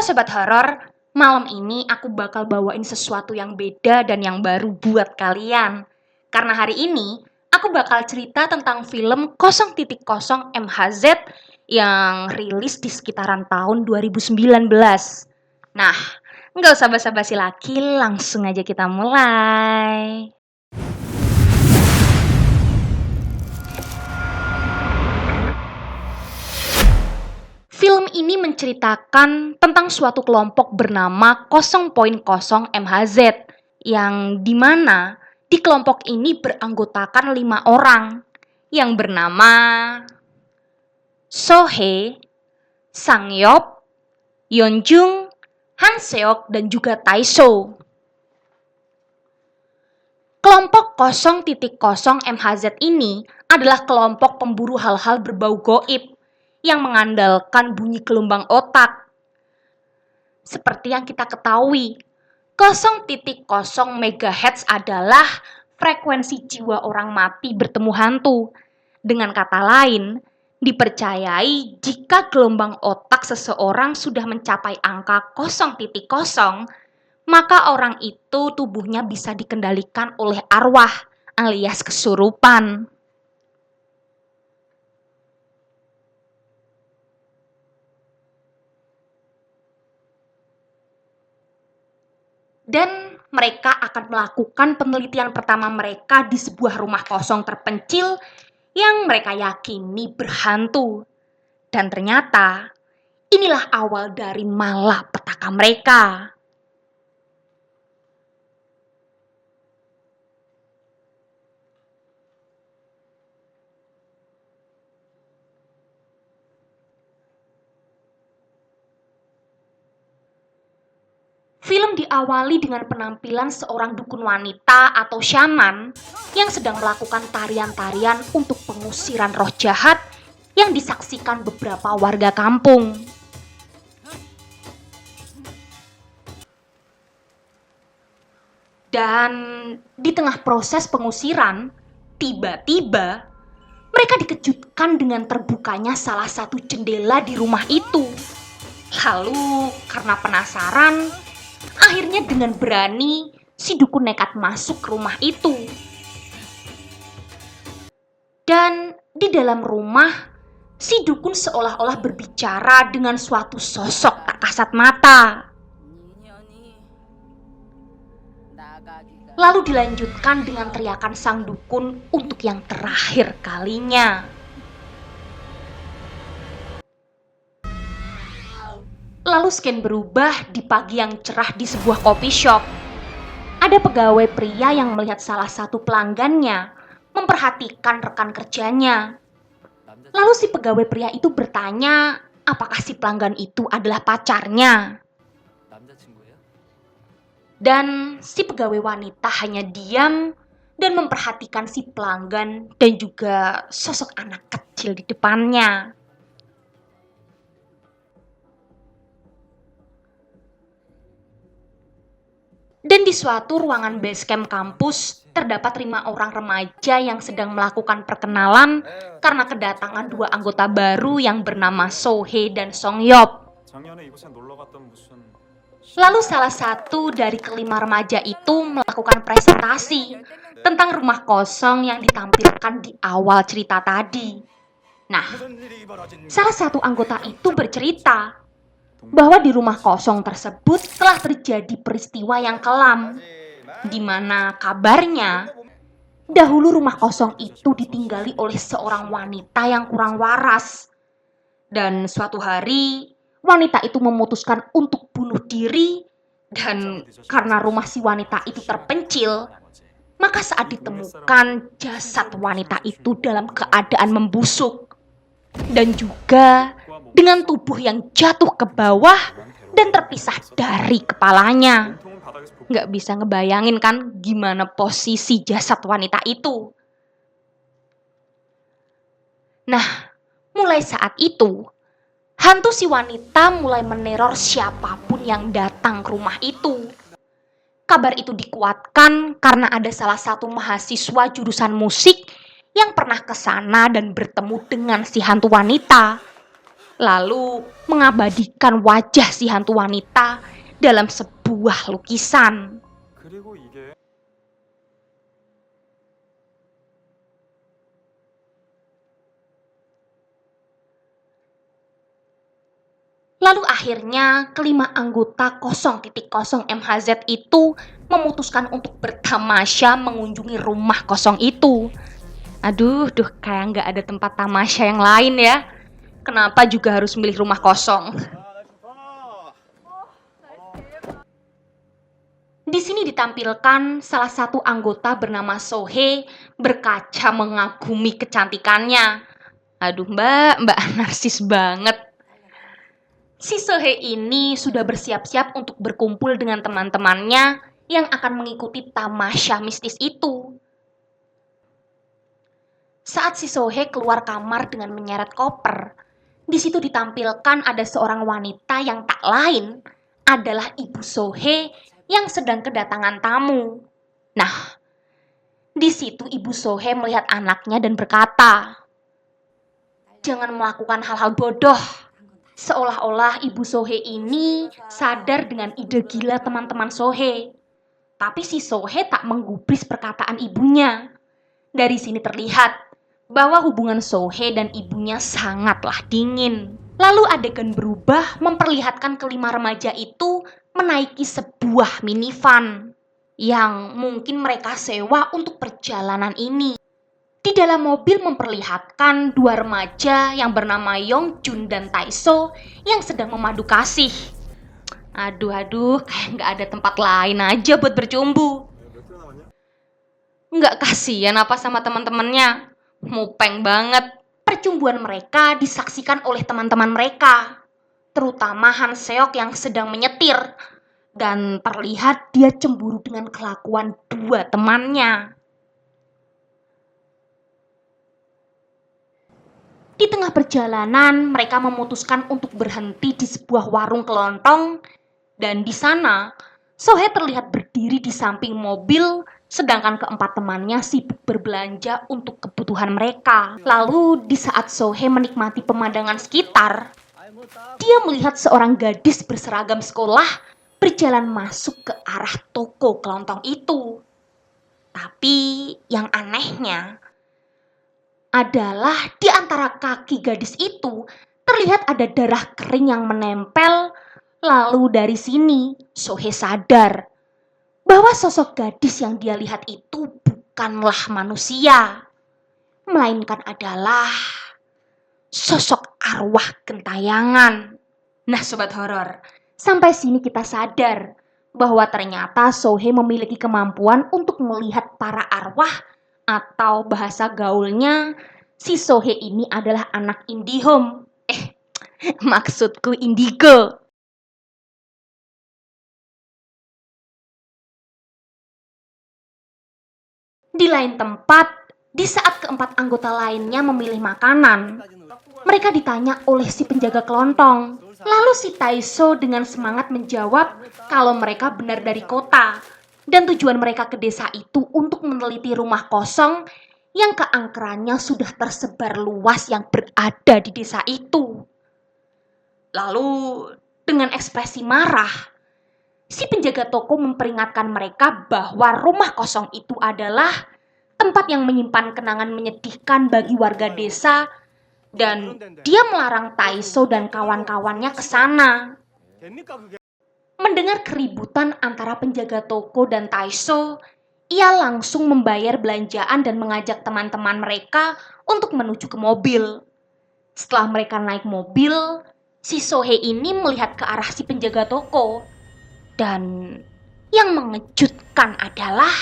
Sobat Horor, malam ini aku bakal bawain sesuatu yang beda dan yang baru buat kalian. Karena hari ini aku bakal cerita tentang film 0.0 MHZ yang rilis di sekitaran tahun 2019. Nah, nggak usah basa-basi lagi, langsung aja kita mulai. Film ini menceritakan tentang suatu kelompok bernama 0.0 MHZ yang dimana di kelompok ini beranggotakan 5 orang yang bernama Sohee, Sangyop, Yeonjung, Hanseok, dan juga Taeseo. Kelompok 0.0 MHZ ini adalah kelompok pemburu hal-hal berbau goib yang mengandalkan bunyi gelombang otak. Seperti yang kita ketahui, 0.0 MHz adalah frekuensi jiwa orang mati bertemu hantu. Dengan kata lain, dipercayai jika gelombang otak seseorang sudah mencapai angka 0.0, maka orang itu tubuhnya bisa dikendalikan oleh arwah alias kesurupan. Dan mereka akan melakukan penelitian pertama mereka di sebuah rumah kosong terpencil yang mereka yakini berhantu. Dan ternyata inilah awal dari malapetaka mereka. Film diawali dengan penampilan seorang dukun wanita atau shaman yang sedang melakukan tarian-tarian untuk pengusiran roh jahat yang disaksikan beberapa warga kampung. Dan di tengah proses pengusiran, tiba-tiba mereka dikejutkan dengan terbukanya salah satu jendela di rumah itu. Lalu karena penasaran, akhirnya dengan berani si dukun nekat masuk ke rumah itu. Dan di dalam rumah, si dukun seolah-olah berbicara dengan suatu sosok tak kasat mata. Lalu dilanjutkan dengan teriakan sang dukun untuk yang terakhir kalinya. Lalu scan berubah di pagi yang cerah di sebuah coffee shop. Ada pegawai pria yang melihat salah satu pelanggannya memperhatikan rekan kerjanya. Lalu si pegawai pria itu bertanya, apakah si pelanggan itu adalah pacarnya? Dan si pegawai wanita hanya diam dan memperhatikan si pelanggan dan juga sosok anak kecil di depannya. Dan di suatu ruangan basecamp kampus, terdapat 5 orang remaja yang sedang melakukan perkenalan karena kedatangan 2 anggota baru yang bernama Sohee dan Songyop. Lalu salah satu dari kelima remaja itu melakukan presentasi tentang rumah kosong yang ditampilkan di awal cerita tadi. Nah, salah satu anggota itu bercerita bahwa di rumah kosong tersebut telah terjadi peristiwa yang kelam, di mana kabarnya dahulu rumah kosong itu ditinggali oleh seorang wanita yang kurang waras. Dan suatu hari wanita itu memutuskan untuk bunuh diri, dan karena rumah si wanita itu terpencil, maka saat ditemukan jasad wanita itu dalam keadaan membusuk dan juga dengan tubuh yang jatuh ke bawah dan terpisah dari kepalanya. Nggak bisa ngebayangin kan gimana posisi jasad wanita itu. Nah, mulai saat itu, hantu si wanita mulai meneror siapapun yang datang ke rumah itu. Kabar itu dikuatkan karena ada salah satu mahasiswa jurusan musik yang pernah ke sana dan bertemu dengan si hantu wanita. lalu mengabadikan wajah si hantu wanita dalam sebuah lukisan. Lalu akhirnya kelima anggota 0.0 MHZ itu memutuskan untuk bertamasya mengunjungi rumah kosong itu. Aduh, kayak nggak ada tempat tamasya yang lain ya. Kenapa juga harus milih rumah kosong? Di sini ditampilkan salah satu anggota bernama Sohei berkaca mengagumi kecantikannya. Aduh mbak narsis banget. Si Sohei ini sudah bersiap-siap untuk berkumpul dengan teman-temannya yang akan mengikuti tamasya mistis itu. Saat si Sohei keluar kamar dengan menyeret koper, di situ ditampilkan ada seorang wanita yang tak lain adalah ibu Sohei yang sedang kedatangan tamu. Nah, di situ ibu Sohei melihat anaknya dan berkata, "Jangan melakukan hal-hal bodoh." Seolah-olah ibu Sohei ini sadar dengan ide gila teman-teman Sohei. Tapi si Sohei tak menggubris perkataan ibunya. Dari sini terlihat bahwa hubungan Sohei dan ibunya sangatlah dingin. Lalu adegan berubah memperlihatkan kelima remaja itu menaiki sebuah minivan yang mungkin mereka sewa untuk perjalanan ini. Di dalam mobil memperlihatkan dua remaja yang bernama Yongjun dan Taeso yang sedang memadu kasih. Aduh, kayak nggak ada tempat lain aja buat bercumbu. Nggak kasihan apa sama teman-temannya? Mupeng banget. Percumbuan mereka disaksikan oleh teman-teman mereka, terutama Han Seok yang sedang menyetir. Dan terlihat dia cemburu dengan kelakuan dua temannya. Di tengah perjalanan, mereka memutuskan untuk berhenti di sebuah warung kelontong. Dan di sana, Sohei terlihat berdiri di samping mobil, sedangkan keempat temannya sibuk berbelanja untuk kebutuhan mereka. Lalu, di saat Sohei menikmati pemandangan sekitar, dia melihat seorang gadis berseragam sekolah berjalan masuk ke arah toko kelontong itu. Tapi yang anehnya adalah di antara kaki gadis itu terlihat ada darah kering yang menempel. Lalu dari sini Sohei sadar bahwa sosok gadis yang dia lihat itu bukanlah manusia, melainkan adalah sosok arwah gentayangan. Nah sobat horor, sampai sini kita sadar bahwa ternyata Sohei memiliki kemampuan untuk melihat para arwah, atau bahasa gaulnya, si Sohei ini adalah anak Indihome. Maksudku indigo. Di lain tempat, di saat keempat anggota lainnya memilih makanan, mereka ditanya oleh si penjaga kelontong. Lalu si Taeso dengan semangat menjawab kalau mereka benar dari kota dan tujuan mereka ke desa itu untuk meneliti rumah kosong yang keangkerannya sudah tersebar luas yang berada di desa itu. Lalu dengan ekspresi marah, si penjaga toko memperingatkan mereka bahwa rumah kosong itu adalah tempat yang menyimpan kenangan menyedihkan bagi warga desa, dan dia melarang Taeso dan kawan-kawannya ke sana. Mendengar keributan antara penjaga toko dan Taeso, ia langsung membayar belanjaan dan mengajak teman-teman mereka untuk menuju ke mobil. Setelah mereka naik mobil, si Sohei ini melihat ke arah si penjaga toko. Dan yang mengejutkan adalah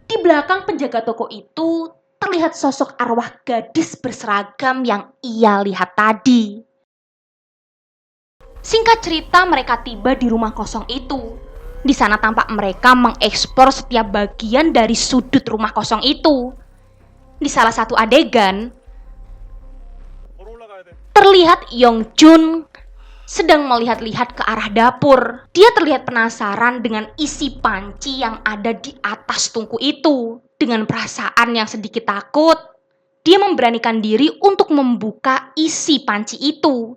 di belakang penjaga toko itu terlihat sosok arwah gadis berseragam yang ia lihat tadi. Singkat cerita, mereka tiba di rumah kosong itu. Di sana tampak mereka mengeksplor setiap bagian dari sudut rumah kosong itu. Di salah satu adegan, terlihat Yongjun sedang melihat-lihat ke arah dapur. Dia terlihat penasaran dengan isi panci yang ada di atas tungku itu. Dengan perasaan yang sedikit takut, dia memberanikan diri untuk membuka isi panci itu.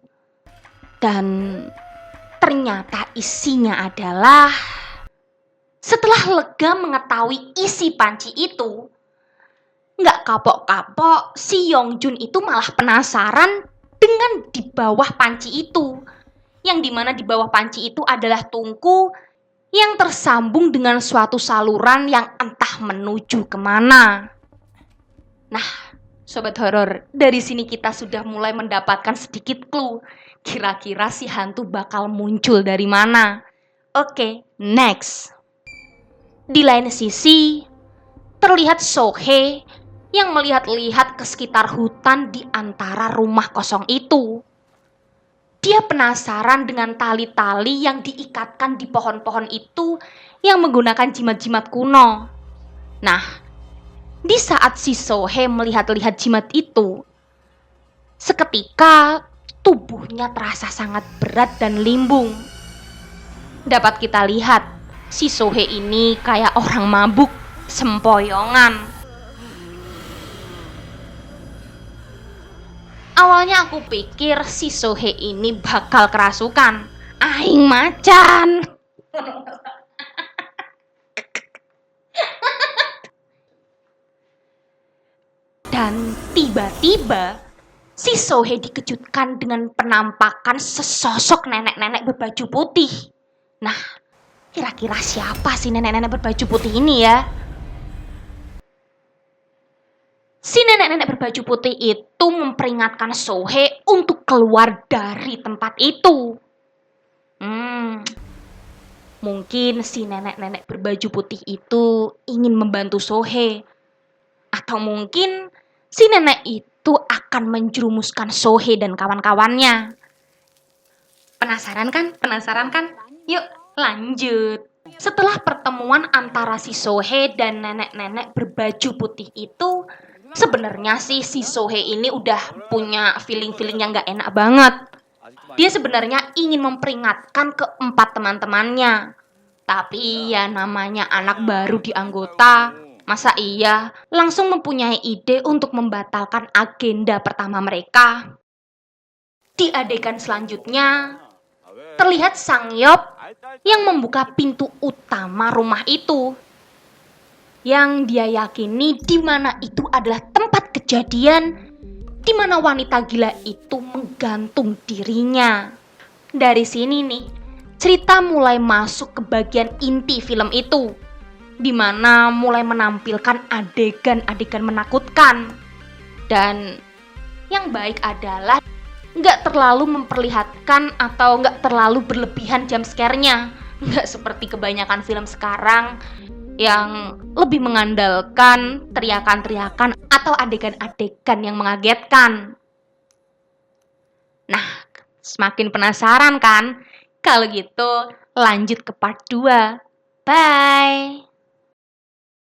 Dan ternyata isinya adalah, setelah lega mengetahui isi panci itu, nggak kapok-kapok si Yongjun itu malah penasaran dengan di bawah panci itu. Yang dimana di bawah panci itu adalah tungku yang tersambung dengan suatu saluran yang entah menuju kemana. Nah, Sobat Horor, dari sini kita sudah mulai mendapatkan sedikit clue. Kira-kira si hantu bakal muncul dari mana? Oke, next. Di lain sisi, terlihat Sohei yang melihat-lihat ke sekitar hutan di antara rumah kosong itu. Dia penasaran dengan tali-tali yang diikatkan di pohon-pohon itu yang menggunakan jimat-jimat kuno. Nah, di saat si Sohei melihat-lihat jimat itu, seketika tubuhnya terasa sangat berat dan limbung. Dapat kita lihat, si Sohei ini kayak orang mabuk, sempoyongan. Awalnya aku pikir si Sohei ini bakal kerasukan. Aing macan. Dan tiba-tiba si Sohei dikejutkan dengan penampakan sesosok nenek-nenek berbaju putih. Nah, kira-kira siapa sih nenek-nenek berbaju putih ini ya? Si nenek-nenek berbaju putih itu memperingatkan Sohei untuk keluar dari tempat itu. Mungkin si nenek-nenek berbaju putih itu ingin membantu Sohei. Atau mungkin si nenek itu akan menjerumuskan Sohei dan kawan-kawannya. Penasaran kan? Penasaran kan? Yuk lanjut. Setelah pertemuan antara si Sohei dan nenek-nenek berbaju putih itu, sebenarnya sih si Sohei ini udah punya feeling-feeling yang gak enak banget. Dia sebenarnya ingin memperingatkan keempat teman-temannya. Tapi ya namanya anak baru di anggota, masa iya langsung mempunyai ide untuk membatalkan agenda pertama mereka. Di adegan selanjutnya, terlihat Sangyop yang membuka pintu utama rumah itu. Yang dia yakini di mana itu adalah tempat kejadian di mana wanita gila itu menggantung dirinya. Dari sini nih, cerita mulai masuk ke bagian inti film itu, di mana mulai menampilkan adegan-adegan menakutkan. Dan yang baik adalah nggak terlalu memperlihatkan atau nggak terlalu berlebihan jump scare-nya. Nggak seperti kebanyakan film sekarang yang lebih mengandalkan teriakan-teriakan atau adegan-adegan yang mengagetkan. Nah, semakin penasaran kan? Kalau gitu lanjut ke part 2. Bye!